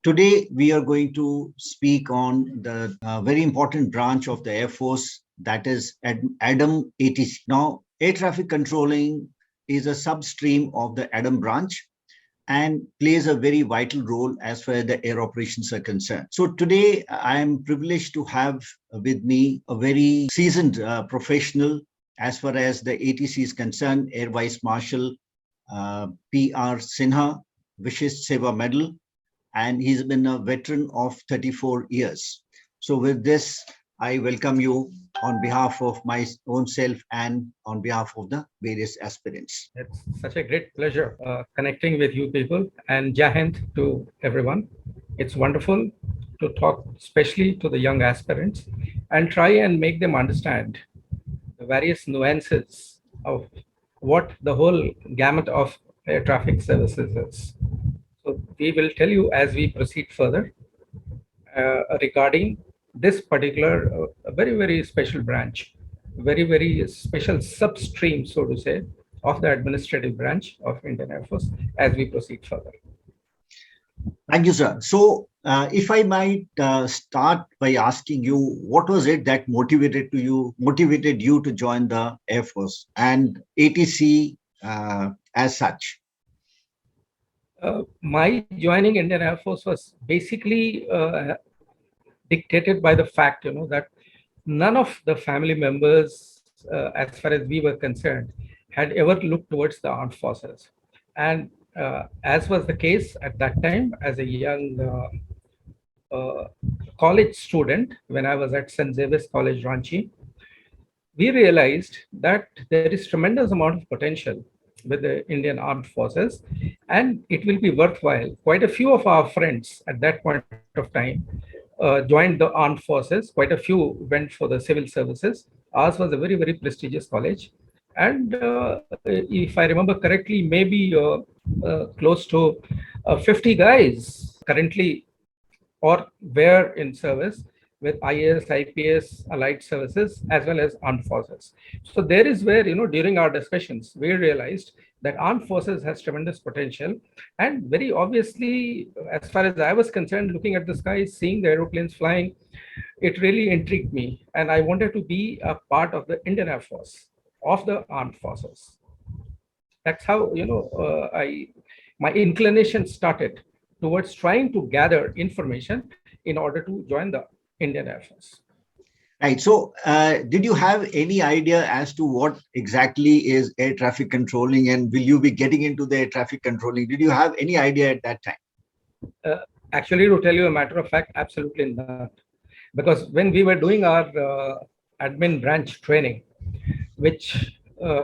Today, we are going to speak on the very important branch of the Air Force, that is ADAM ATC. Now, air traffic controlling is a substream of the ADAM branch and plays a very vital role as far as the air operations are concerned. So today, I am privileged to have with me a very seasoned professional as far as the ATC is concerned, Air Vice Marshal PR Sinha, Vishish Seva Medal, and he's been a veteran of 34 years. So with this, I welcome you on behalf of my own self and on behalf of the various aspirants. It's such a great pleasure connecting with you people, and Jahend to everyone. It's wonderful to talk, especially to the young aspirants, and try and make them understand the various nuances of what the whole gamut of air traffic services is. So we will tell you as we proceed further regarding this particular very, very special branch, very, very special substream, so to say, of the administrative branch of Indian Air Force as we proceed further. Thank you, sir. So if I might start by asking you, what was it that motivated you to join the Air Force and ATC as such? My joining Indian Air Force was basically dictated by the fact, that none of the family members, as far as we were concerned, had ever looked towards the armed forces. And as was the case at that time, as a young college student, when I was at St. Xavier's College, Ranchi, we realized that there is tremendous amount of potential with the Indian Armed Forces, and it will be worthwhile. Quite a few of our friends at that point of time joined the armed forces. Quite a few went for the civil services. Ours was a very, very prestigious college. And if I remember correctly, maybe close to 50 guys currently or were in service with IAS, IPS, allied services, as well as armed forces. So there is where, during our discussions, we realized that armed forces has tremendous potential. And very obviously, as far as I was concerned, looking at the sky, seeing the aeroplanes flying, it really intrigued me. And I wanted to be a part of the Indian Air Force, of the armed forces. That's how, my inclination started towards trying to gather information in order to join the Indian Air Force. Right. So did you have any idea as to what exactly is air traffic controlling, and will you be getting into the air traffic controlling? Did you have any idea at that time? Actually, to tell you a matter of fact, absolutely not. Because when we were doing our admin branch training, which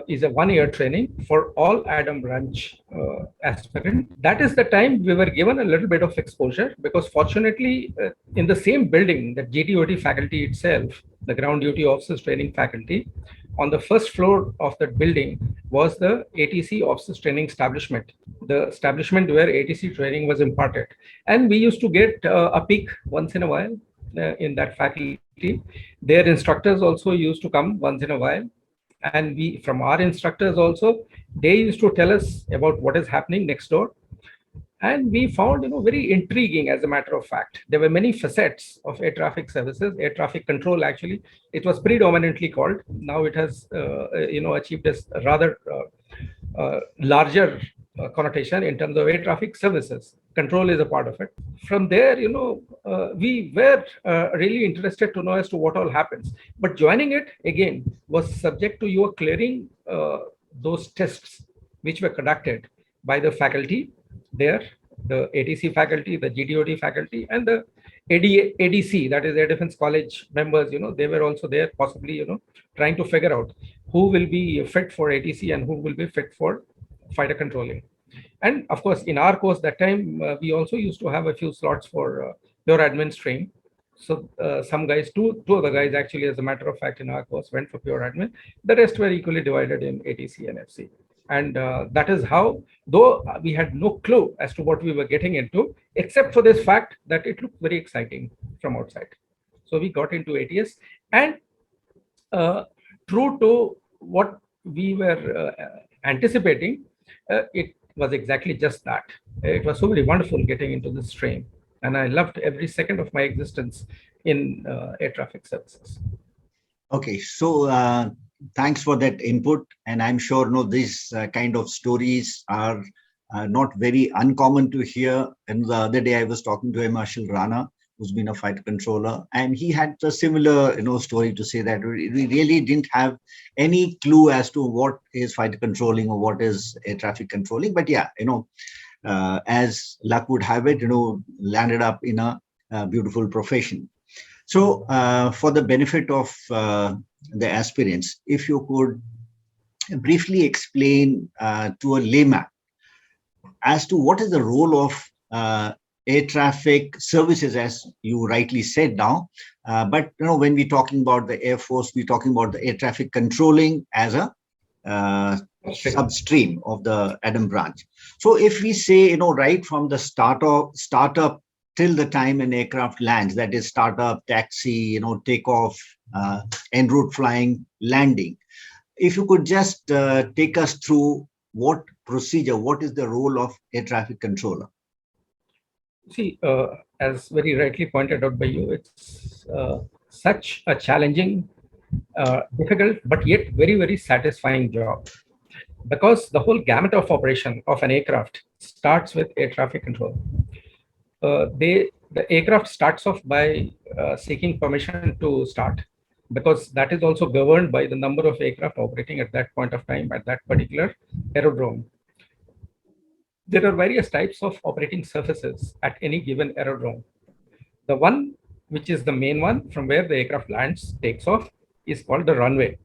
is a one-year training for all ADAM branch aspirants. That is the time we were given a little bit of exposure, because fortunately in the same building, the GTOT faculty itself, the ground duty officers training faculty, on the first floor of that building was the ATC officers training establishment, the establishment where ATC training was imparted. And we used to get a peek once in a while in that faculty. Their instructors also used to come once in a while. And we, from our instructors also, they used to tell us about what is happening next door. And we found, very intriguing, as a matter of fact. There were many facets of air traffic services, air traffic control, actually. It was predominantly called. Now it has, achieved a rather larger connotation in terms of air traffic services. Control is a part of it. From there, we were really interested to know as to what all happens. But joining it, again, was subject to your clearing those tests which were conducted by the faculty there, the ATC faculty, the GTOT faculty, and the ADC, that is Air Defense College members. They were also there, possibly, trying to figure out who will be fit for ATC and who will be fit for fighter controlling. And of course, in our course that time, we also used to have a few slots for pure admin stream. So some guys, two of the guys actually, as a matter of fact, in our course went for pure admin. The rest were equally divided in ATC and FC. And that is how, though we had no clue as to what we were getting into, except for this fact that it looked very exciting from outside. So we got into ATS, and true to what we were anticipating, it was exactly just that. It was so very wonderful getting into this stream. And I loved every second of my existence in air traffic services. Okay, so thanks for that input, and I'm sure these kind of stories are not very uncommon to hear. And the other day, I was talking to a Marshal Rana, who's been a fighter controller, and he had a similar story to say that we really didn't have any clue as to what is fighter controlling or what is air traffic controlling. But yeah, as luck would have it, landed up in a beautiful profession. So, for the benefit of the aspirants, if you could briefly explain to a layman as to what is the role of air traffic services, as you rightly said now. But when we're talking about the Air Force, we're talking about the air traffic controlling as a substream of the ADAM branch. So, if we say right from the startup till the time an aircraft lands, that is startup, taxi, takeoff, en route flying, landing. If you could just take us through what procedure, what is the role of air traffic controller? See, as very rightly pointed out by you, it's such a challenging, difficult, but yet very, very satisfying job. Because the whole gamut of operation of an aircraft starts with air traffic control. The aircraft starts off by seeking permission to start, because that is also governed by the number of aircraft operating at that point of time at that particular aerodrome. There are various types of operating surfaces at any given aerodrome. The one which is the main one from where the aircraft lands, takes off, is called the runway.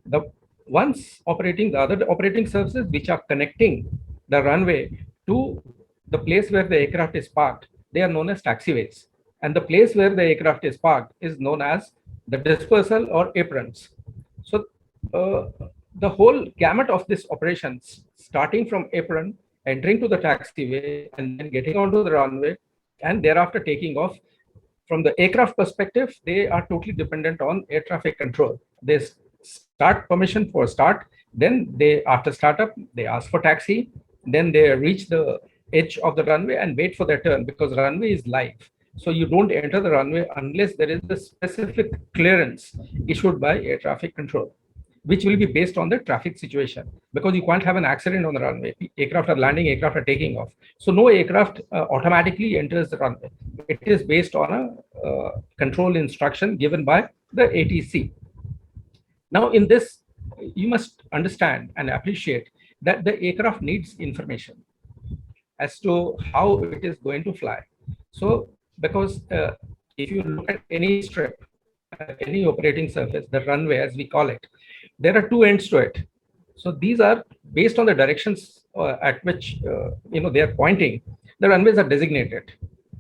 The other operating surfaces which are connecting the runway to the place where the aircraft is parked, they are known as taxiways. And the place where the aircraft is parked is known as the dispersal or aprons. So the whole gamut of this operations, starting from apron, entering to the taxiway, and then getting onto the runway, and thereafter taking off. From the aircraft perspective, they are totally dependent on air traffic control. They start permission for start, then after startup, they ask for taxi, then they reach the edge of the runway and wait for their turn, because runway is live. So you don't enter the runway unless there is a specific clearance issued by air traffic control, which will be based on the traffic situation, because you can't have an accident on the runway. Aircraft are landing, aircraft are taking off. So no aircraft automatically enters the runway. It is based on a control instruction given by the ATC. Now, in this, you must understand and appreciate that the aircraft needs information as to how it is going to fly. So, because if you look at any strip, any operating surface, the runway as we call it, there are two ends to it. So these are based on the directions at which they are pointing. The runways are designated.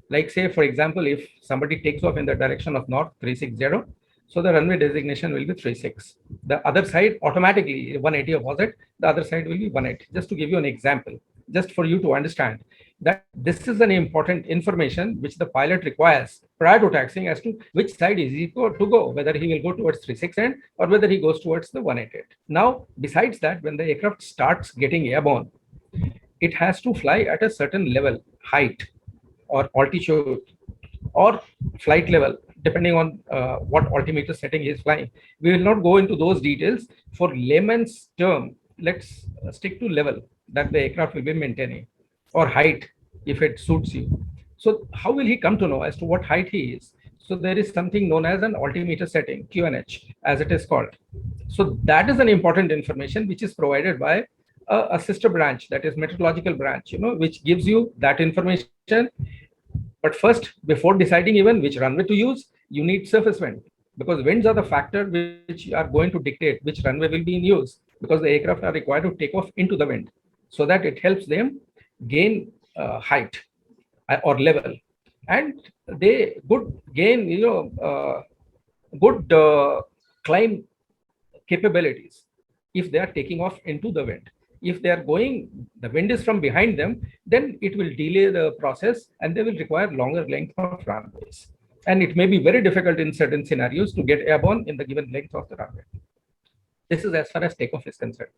Like, say, for example, if somebody takes off in the direction of north 360, so the runway designation will be 36. The other side automatically 180 opposite, the other side will be 180. Just to give you an example, just for you to understand that this is an important information which the pilot requires prior to taxiing as to which side is he to go, whether he will go towards 36 end or whether he goes towards the 188. Now, besides that, when the aircraft starts getting airborne, it has to fly at a certain level, height or altitude or flight level, depending on what altimeter setting he is flying. We will not go into those details. For layman's term, let's stick to level that the aircraft will be maintaining, or height if it suits you. So how will he come to know as to what height he is? So there is something known as an altimeter setting, QNH, as it is called. So that is an important information which is provided by a sister branch, that is meteorological branch, which gives you that information. But first, before deciding even which runway to use, you need surface wind, because winds are the factor which are going to dictate which runway will be in use, because the aircraft are required to take off into the wind so that it helps them gain height or level, and they could gain good climb capabilities if they are taking off into the wind. If they are going, the wind is from behind them, then it will delay the process and they will require longer length of runways. And it may be very difficult in certain scenarios to get airborne in the given length of the runway. This is as far as takeoff is concerned.